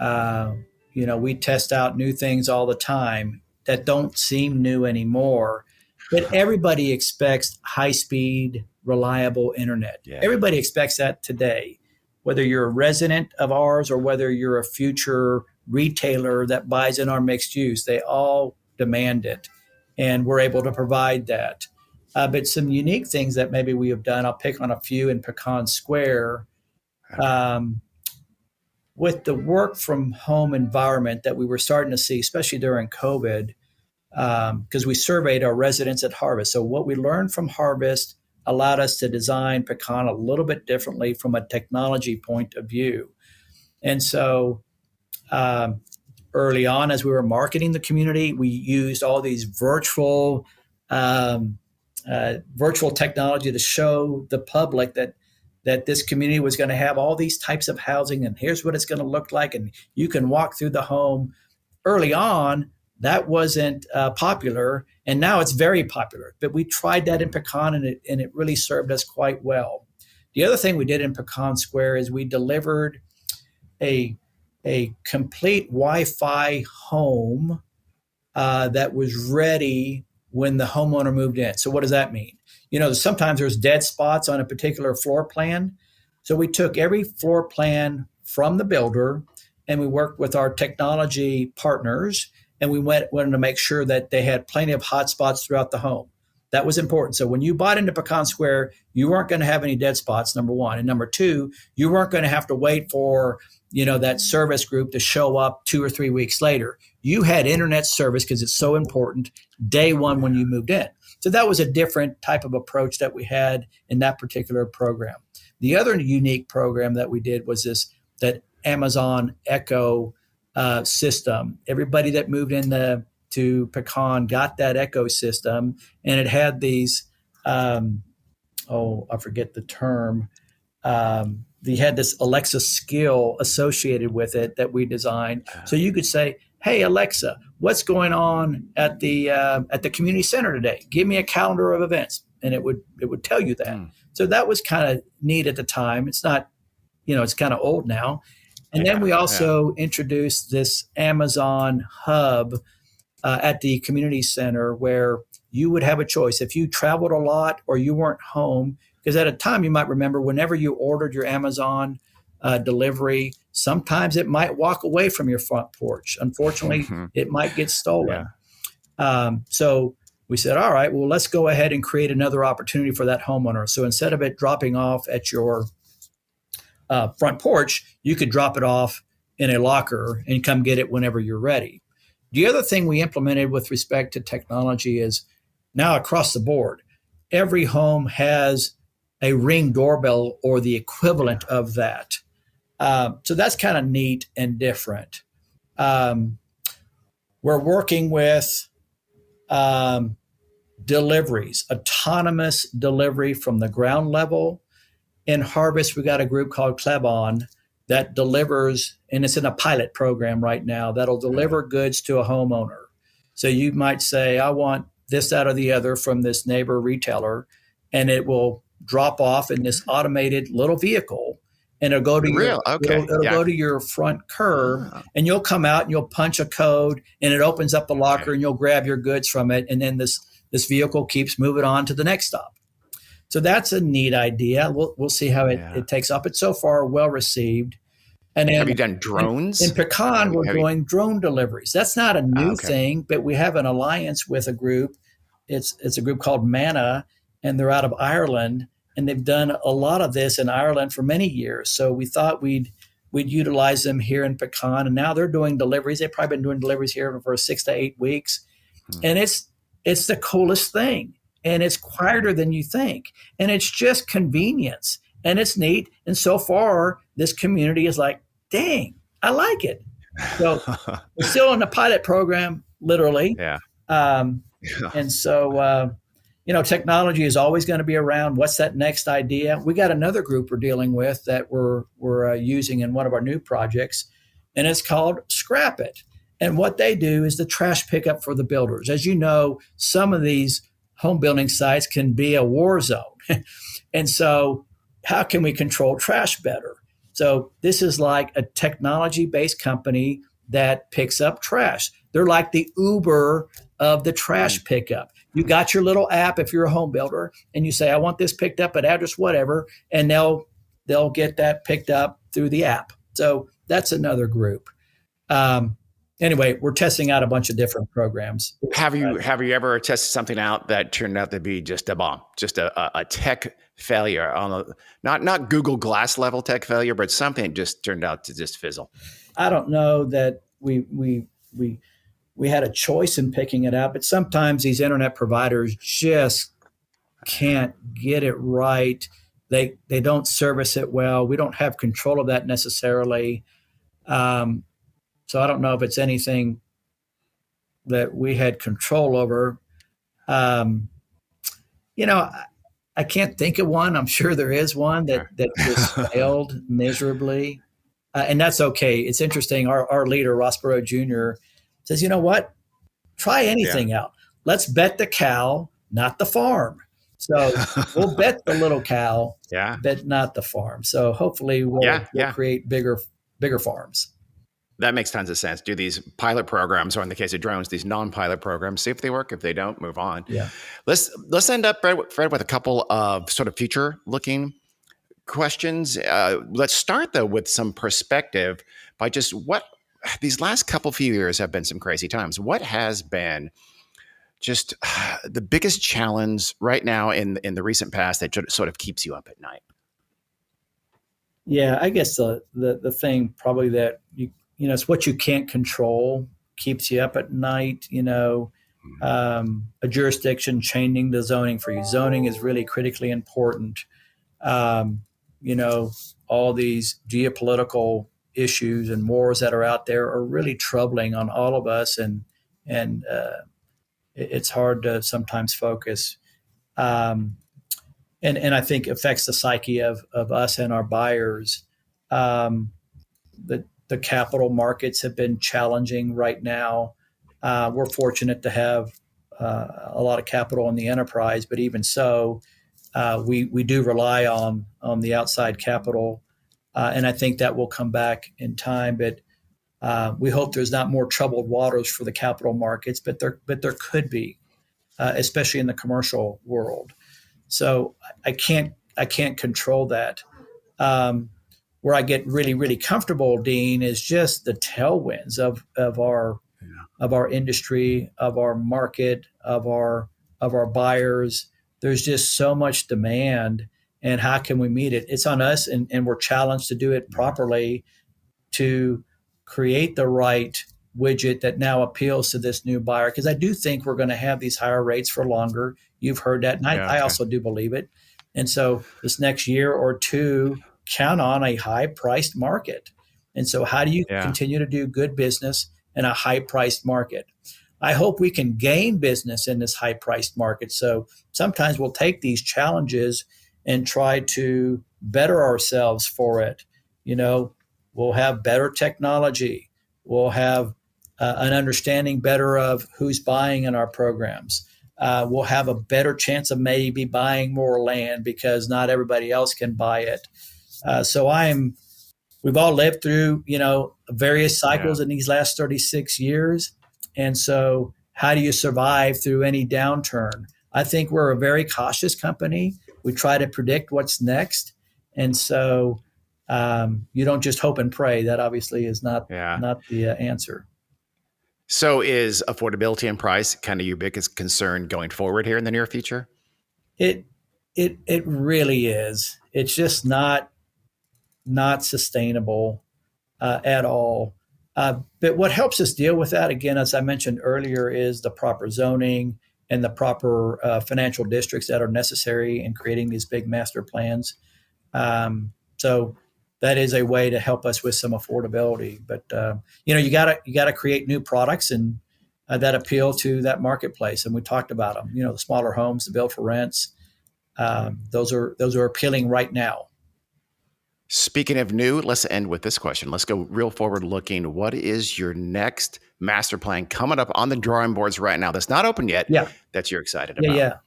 we test out new things all the time that don't seem new anymore. But everybody expects high-speed, reliable internet. Yeah. Everybody expects that today, whether you're a resident of ours or whether you're a future retailer that buys in our mixed use. They all demand it, and we're able to provide that. But some unique things that maybe we have done, I'll pick on a few in Pecan Square. With the work from home environment that we were starting to see, especially during COVID, because we surveyed our residents at Harvest. So what we learned from Harvest allowed us to design Pecan a little bit differently from a technology point of view. And so early on, as we were marketing the community, we used all these virtual technology to show the public that this community was going to have all these types of housing, and here's what it's going to look like, and you can walk through the home. Early on, that wasn't popular, and now it's very popular. But we tried that in Pecan, and it really served us quite well. The other thing we did in Pecan Square is we delivered a complete Wi-Fi home that was ready when the homeowner moved in. So what does that mean? Sometimes there's dead spots on a particular floor plan. So we took every floor plan from the builder, and we worked with our technology partners, and we wanted to make sure that they had plenty of hotspots throughout the home. That was important. So when you bought into Pecan Square, you weren't going to have any dead spots, number one. And number two, you weren't going to have to wait for that service group to show up 2 or 3 weeks later. You had internet service because it's so important day one when you moved in. So that was a different type of approach that we had in that particular program. The other unique program that we did was that Amazon Echo system. Everybody that moved to Pecan got that Echo system, and it had these. I forget the term. They had this Alexa skill associated with it that we designed. So you could say, "Hey Alexa, what's going on at the community center today? Give me a calendar of events," and it would tell you that. So that was kind of neat at the time. It's not, it's kind of old now. And then we also introduced this Amazon hub at the community center where you would have a choice if you traveled a lot or you weren't home. Because at a time, you might remember, whenever you ordered your Amazon delivery, sometimes it might walk away from your front porch. Unfortunately, it might get stolen. So we said, all right, well, let's go ahead and create another opportunity for that homeowner. So instead of it dropping off at your front porch, you could drop it off in a locker and come get it whenever you're ready. The other thing we implemented with respect to technology is now across the board, every home has a Ring doorbell or the equivalent of that. So that's kind of neat and different. We're working with deliveries, autonomous delivery from the ground level. In Harvest, we got a group called Klebon that delivers, and it's in a pilot program right now, that'll deliver goods to a homeowner. So you might say, I want this, that, or the other from this neighbor retailer, and it will drop off in this automated little vehicle, and it'll go to go to your front curb, and you'll come out and you'll punch a code, and it opens up the locker, and you'll grab your goods from it, and then this vehicle keeps moving on to the next stop. So that's a neat idea. We'll see how it takes up. It's so far well received. And then, have you done drones? In Pecan, we're doing drone deliveries. That's not a new thing, but we have an alliance with a group. It's a group called Mana, and they're out of Ireland, and they've done a lot of this in Ireland for many years. So we thought we'd utilize them here in Pecan, and now they're doing deliveries. They've probably been doing deliveries here for 6 to 8 weeks, and it's the coolest thing, and it's quieter than you think, and it's just convenience, and it's neat. And so far, this community is like, dang, I like it. So we're still in the pilot program, literally. And so, technology is always going to be around. What's that next idea? We got another group we're dealing with that we're using in one of our new projects, and it's called Scrap It. And what they do is the trash pickup for the builders. As you know, some of these home building sites can be a war zone. And so how can we control trash better? So this is like a technology-based company that picks up trash. They're like the Uber of the trash pickup. You got your little app if you're a home builder, and you say, I want this picked up at address whatever, and they'll get that picked up through the app. So that's another group. Anyway, we're testing out a bunch of different programs. Have you ever tested something out that turned out to be just a bomb, just a tech failure on not Google Glass level tech failure, but something just turned out to just fizzle? I don't know that we had a choice in picking it out, but sometimes these internet providers just can't get it right. They don't service it well. We don't have control of that necessarily. So I don't know if it's anything that we had control over. I can't think of one. I'm sure there is one that just failed miserably. And that's okay. It's interesting. Our leader, Ross Burrow Jr., says, you know what? Try anything out. Let's bet the cow, not the farm. So we'll bet the little cow, but not the farm. So hopefully we'll create bigger farms. That makes tons of sense. Do these pilot programs, or in the case of drones, these non-pilot programs, see if they work. If they don't, move on. Yeah. Let's end up, Fred, with a couple of sort of future-looking questions. Let's start, though, with some perspective by just what these last few years have been some crazy times. What has been just the biggest challenge right now in the recent past that sort of keeps you up at night? Yeah, I guess the thing probably that it's what you can't control keeps you up at night. A jurisdiction changing the zoning for you. Zoning is really critically important. all these geopolitical issues and wars that are out there are really troubling on all of us, and it's hard to sometimes focus. Um, and I think affects the psyche of us and our buyers. Um, the capital markets have been challenging right now. We're fortunate to have a lot of capital in the enterprise, but even so, we do rely on the outside capital, and I think that will come back in time. But we hope there's not more troubled waters for the capital markets, but there could be, especially in the commercial world. So I can't control that. Um, where I get really, really comfortable, Dean, is just the tailwinds of our industry, of our market, of our buyers. There's just so much demand, and how can we meet it? It's on us, and we're challenged to do it properly, to create the right widget that now appeals to this new buyer. Because I do think we're going to have these higher rates for longer. You've heard that, and I also do believe it. And so this next year or two, count on a high-priced market. And so how do you continue to do good business in a high-priced market? I hope we can gain business in this high-priced market. So sometimes we'll take these challenges and try to better ourselves for it. We'll have better technology. We'll have an understanding better of who's buying in our programs. We'll have a better chance of maybe buying more land because not everybody else can buy it. We've all lived through, various cycles in these last 36 years. And so how do you survive through any downturn? I think we're a very cautious company. We try to predict what's next. And so you don't just hope and pray. That obviously is not the answer. So is affordability and price kind of your biggest concern going forward here in the near future? It really is. It's just not sustainable at all. But what helps us deal with that, again, as I mentioned earlier, is the proper zoning and the proper financial districts that are necessary in creating these big master plans. So that is a way to help us with some affordability. But you gotta create new products and that appeal to that marketplace. And we talked about them. The smaller homes, the build for rents. Those are appealing right now. Speaking of new, let's end with this question. Let's go real forward looking. What is your next master plan coming up on the drawing boards right now that's not open yet that you're excited about?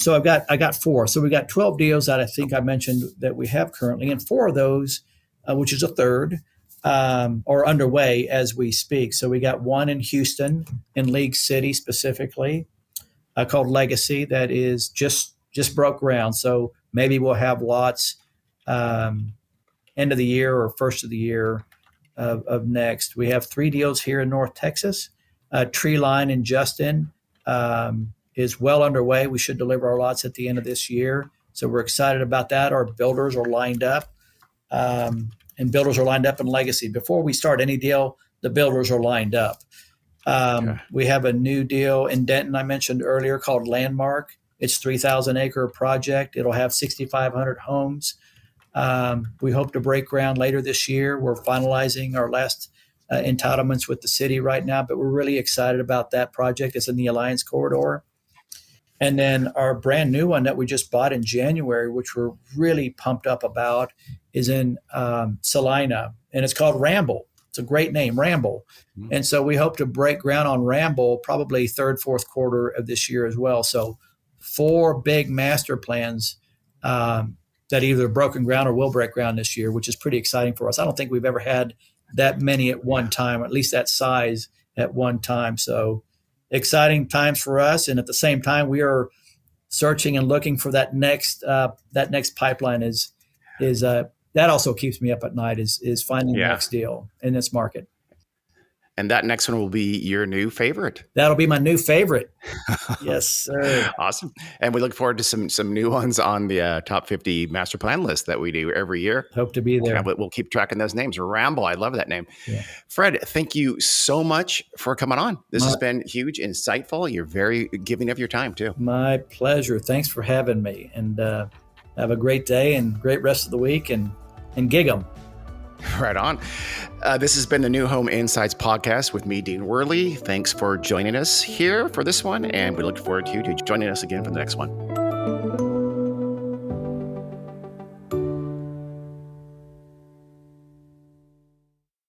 So I got 4. So we got 12 deals that I think I mentioned that we have currently, and 4 of those, which is a third, are underway as we speak. So we got one in Houston, in League City specifically, called Legacy, that is just broke ground. So maybe we'll have lots end of the year or first of the year of next. We have 3 deals here in North Texas. Tree Line in Justin is well underway. We should deliver our lots at the end of this year. So we're excited about that. Our builders are lined up, and builders are lined up in Legacy. Before we start any deal, the builders are lined up. We have a new deal in Denton I mentioned earlier called Landmark. It's 3,000 acre project. It'll have 6,500 homes. We hope to break ground later this year. We're finalizing our last entitlements with the city right now, but we're really excited about that project. It's in the Alliance Corridor. And then our brand new one that we just bought in January, which we're really pumped up about, is in Salina, and it's called Ramble. It's a great name, Ramble. Mm-hmm. And so we hope to break ground on Ramble probably third, fourth quarter of this year as well. So 4 big master plans that either broken ground or will break ground this year, which is pretty exciting for us. I don't think we've ever had that many at one time, or at least that size at one time. So exciting times for us. And at the same time, we are searching and looking for that next pipeline is that also keeps me up at night is finding the next deal in this market. And that next one will be your new favorite. That'll be my new favorite. Yes, sir. Awesome. And we look forward to some new ones on the top 50 master plan list that we do every year. Hope to be there. We'll keep tracking those names. Ramble, I love that name. Yeah. Fred, thank you so much for coming on. This has been huge, insightful. You're very giving of your time too. My pleasure. Thanks for having me. And Have a great day and great rest of the week and gig 'em. Right on. This has been the New Home Insights podcast with me, Dean Worley. Thanks for joining us here for this one, and we look forward to you joining us again for the next one.